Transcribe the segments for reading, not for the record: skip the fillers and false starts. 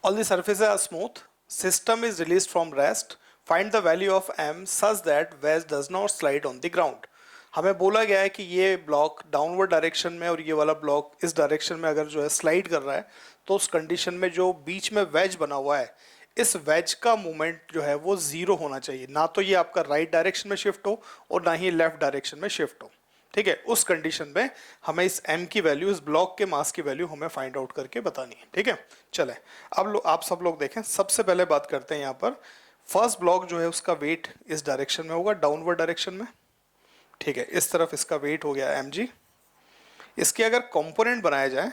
All the surfaces are smooth. System is released from rest. Find the value of m such that wedge does not slide on the ground. हमें बोला गया है कि ये block downward direction में और ये वाला ब्लॉक इस डायरेक्शन में अगर जो है स्लाइड कर रहा है तो उस कंडीशन में जो बीच में वेज बना हुआ है इस वेज का मूवमेंट जो है वो जीरो होना चाहिए, ना तो ये आपका राइट डायरेक्शन में शिफ्ट हो और ना ही लेफ्ट डायरेक्शन में शिफ्ट हो। ठीक है, उस कंडीशन में हमें इस m की वैल्यू, इस ब्लॉक के मास की वैल्यू हमें फाइंड आउट करके बतानी है। ठीक है, चले अब आप सब लोग देखें। सबसे पहले बात करते हैं यहाँ पर फर्स्ट ब्लॉक जो है उसका वेट इस डायरेक्शन में होगा, डाउनवर्ड डायरेक्शन में। ठीक है, इस तरफ इसका वेट हो गया mg। इसके अगर कंपोनेंट बनाया जाए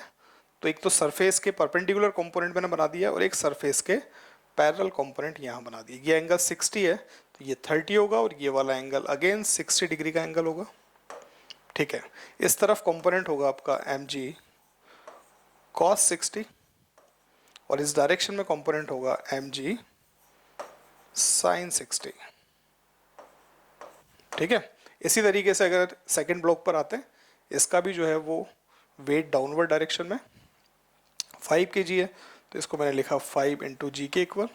तो एक तो सरफेस के परपेंडिकुलर कंपोनेंट मैंने बना दिया और एक सरफेस के पैरेलल कंपोनेंट यहाँ बना दिया। ये एंगल 60 है तो ये 30 होगा और ये वाला एंगल अगेन 60 डिग्री का एंगल होगा। ठीक है, इस तरफ कंपोनेंट होगा आपका mg cos 60 और इस डायरेक्शन में कंपोनेंट होगा mg sin 60। ठीक है, इसी तरीके से अगर सेकंड ब्लॉक पर आते हैं, इसका भी जो है वो वेट डाउनवर्ड डायरेक्शन में 5 kg है तो इसको मैंने लिखा 5 इंटू जी के इक्वल।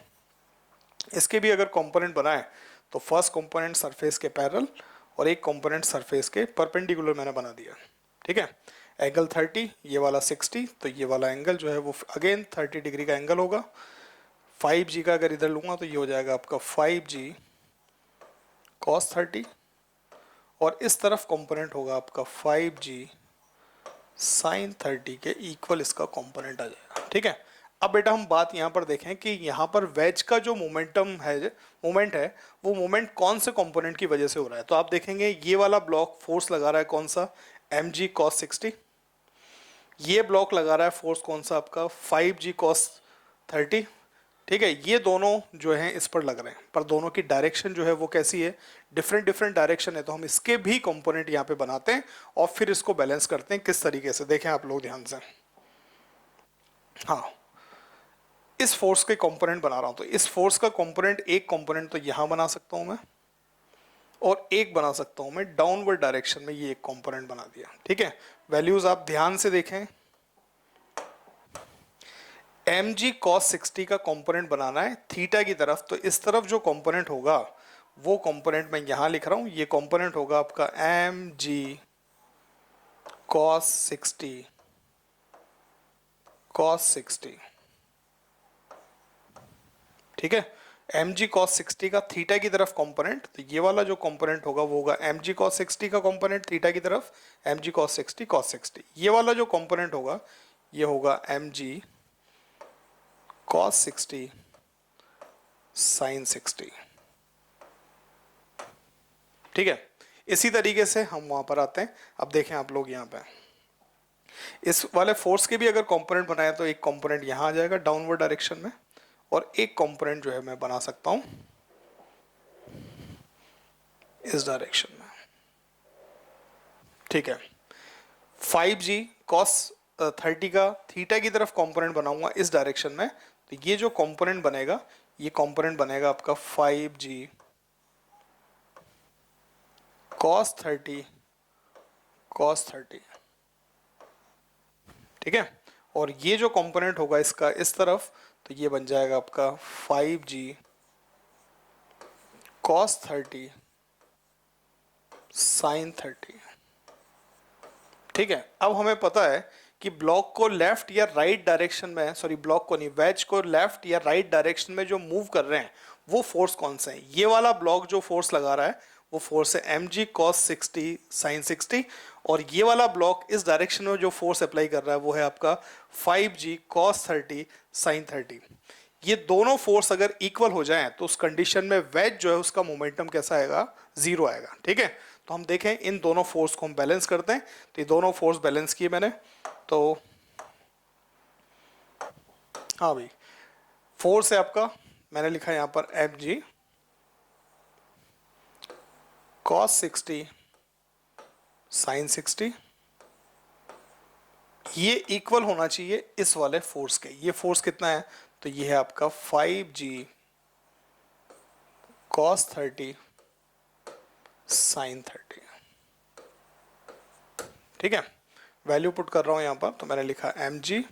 इसके भी अगर कंपोनेंट बनाए तो फर्स्ट कंपोनेंट सरफेस के पैरेलल और एक कंपोनेंट सरफेस के परपेंडिकुलर मैंने बना दिया। ठीक है, एंगल 30, ये वाला 60 तो ये वाला एंगल जो है वो अगेन 30 डिग्री का एंगल होगा। 5g का अगर इधर लूँगा तो ये हो जाएगा आपका 5g cos 30 और इस तरफ कंपोनेंट होगा आपका 5g sin 30 के इक्वल इसका कंपोनेंट आ जाएगा। ठीक है, अब बेटा हम बात यहाँ पर देखें कि यहाँ पर वेज का जो मोमेंट है वो मोमेंट कौन से कंपोनेंट की वजह से हो रहा है। तो आप देखेंगे ये वाला ब्लॉक फोर्स लगा रहा है कौन सा, mg cos 60। ये ब्लॉक लगा रहा है फोर्स कौन सा आपका 5g cos 30। ठीक है, ये दोनों जो हैं इस पर लग रहे हैं पर दोनों की डायरेक्शन जो है वो कैसी है, डिफरेंट डायरेक्शन है। तो हम इसके भी कंपोनेंट यहाँ पे बनाते हैं और फिर इसको बैलेंस करते हैं किस तरीके से, देखें आप लोग ध्यान से। हाँ, इस फोर्स के कंपोनेंट बना रहा हूं तो इस फोर्स का कंपोनेंट, एक कंपोनेंट तो यहां बना सकता हूं मैं और एक बना सकता हूं मैं डाउनवर्ड डायरेक्शन में, ये एक कंपोनेंट बना दिया। ठीक है, वैल्यूज आप ध्यान से देखें। mg cos 60 का कंपोनेंट बनाना है थीटा की तरफ, तो इस तरफ जो कंपोनेंट होगा वो कंपोनेंट मैं यहां लिख रहा हूं। ये कंपोनेंट होगा आपका mg cos 60। ठीक है, mg cos 60 का थीटा की तरफ कंपोनेंट, तो ये वाला जो कंपोनेंट होगा वो होगा mg cos 60 का कंपोनेंट थीटा की तरफ, mg cos 60 cos 60। ये वाला जो कंपोनेंट होगा ये होगा mg cos 60 sin 60। ठीक है, इसी तरीके से हम वहां पर आते हैं। अब देखें आप लोग यहाँ पे इस वाले फोर्स के भी अगर कंपोनेंट बनाए तो एक कंपोनेंट यहाँ आ जाएगा डाउनवर्ड डायरेक्शन में और एक कंपोनेंट जो है मैं बना सकता हूं इस डायरेक्शन में। ठीक है, 5g cos 30 का थीटा की तरफ कंपोनेंट बनाऊंगा इस डायरेक्शन में, तो ये जो कंपोनेंट बनेगा ये कंपोनेंट बनेगा आपका 5g cos 30। ठीक है, और ये जो कंपोनेंट होगा इसका इस तरफ, तो ये बन जाएगा आपका 5g cos 30 sin 30। ठीक है, अब हमें पता है कि ब्लॉक को लेफ्ट या राइट डायरेक्शन में, सॉरी ब्लॉक को नहीं, वेज को लेफ्ट या राइट डायरेक्शन में जो मूव कर रहे हैं वो फोर्स कौन सा है। ये वाला ब्लॉक जो फोर्स लगा रहा है वो फोर्स है mg cos 60 sin 60 और ये वाला ब्लॉक इस डायरेक्शन में जो फोर्स अप्लाई कर रहा है वो है आपका 5g cos 30 sin 30। ये दोनों फोर्स अगर इक्वल हो जाएं तो उस कंडीशन में वेज जो है उसका मोमेंटम कैसा आएगा, जीरो आएगा। ठीक है, तो हम देखें इन दोनों फोर्स को हम बैलेंस करते हैं। तो ये दोनों फोर्स बैलेंस किए मैंने, तो हाँ भाई फोर्स है आपका, मैंने लिखा यहाँ पर mg cos 60 sin 60, ये इक्वल होना चाहिए इस वाले फोर्स के। ये फोर्स कितना है, तो ये है आपका 5g cos 30 sin 30। ठीक है, वैल्यू पुट कर रहा हूं यहां पर, तो मैंने लिखा mg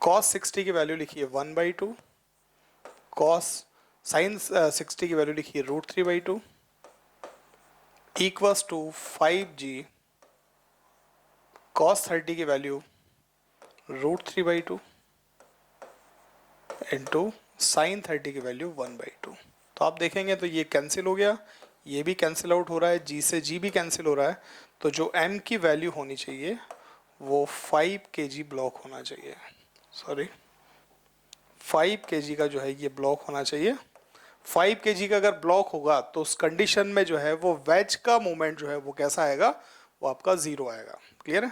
कॉस 60 की वैल्यू लिखिए 1/2, कॉस साइन 60 की वैल्यू लिखिए √3/2 इक्वल्स टू 5g कॉस 30 की वैल्यू √3/2 इंटू साइन 30 की वैल्यू 1/2। तो आप देखेंगे तो ये कैंसिल हो गया, ये भी कैंसिल आउट हो रहा है, जी से जी भी कैंसिल हो रहा है। तो जो m की वैल्यू होनी चाहिए वो 5 kg ब्लॉक होना चाहिए, सॉरी 5 kg का जो है ये ब्लॉक होना चाहिए। 5 kg का अगर ब्लॉक होगा तो उस कंडीशन में जो है वो वेज का मोमेंट जो है वो कैसा आएगा, वो आपका 0 आएगा। क्लियर है?